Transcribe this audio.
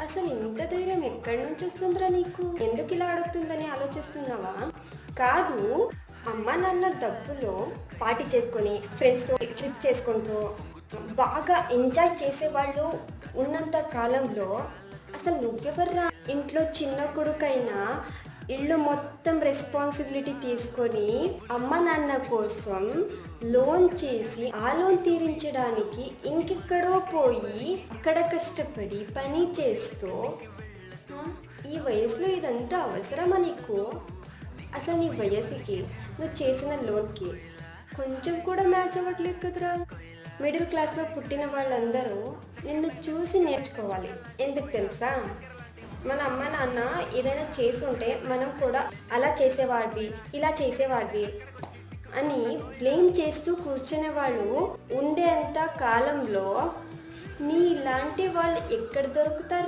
అసలు ఇంత ధైర్యం ఎక్కడి నుంచి వస్తుందిరా నీకు? ఎందుకు ఇలా అడుగుతుందని ఆలోచిస్తున్నావా? కాదు, అమ్మ నాన్న డబ్బులో పార్టీ చేసుకొని ఫ్రెండ్స్తో ట్రిప్ చేసుకుంటూ బాగా ఎంజాయ్ చేసేవాళ్ళు ఉన్నంత కాలంలో అసలు నువ్వెవర్రా? ఇంట్లో చిన్న కొడుకైనా ఇల్లు మొత్తం రెస్పాన్సిబిలిటీ తీసుకొని అమ్మ నాన్న కోసం లోన్ చేసి ఆ లోన్ తీరించడానికి ఇంకెక్కడో పోయి అక్కడ కష్టపడి పని చేస్తూ ఆ, ఈ వయసులో ఇదంతా అవసరమా నీకు? అసలు నీ వయసుకి నువ్వు చేసిన లోన్కి కొంచెం కూడా మ్యాచ్ అవ్వట్లేదు కదరా. మిడిల్ క్లాస్లో పుట్టిన వాళ్ళందరూ నిన్ను చూసి నేర్చుకోవాలి. ఎందుకు తెలుసా? మన అమ్మ నాన్న ఏదైనా చేసి ఉంటే మనం కూడా అలా చేసేవాడివి, ఇలా చేసేవాడివి అని బ్లేమ్ చేస్తూ కూర్చునే వాళ్ళు ఉండేంత కాలంలో నీ ఇలాంటి వాళ్ళు ఎక్కడ దొరుకుతారు?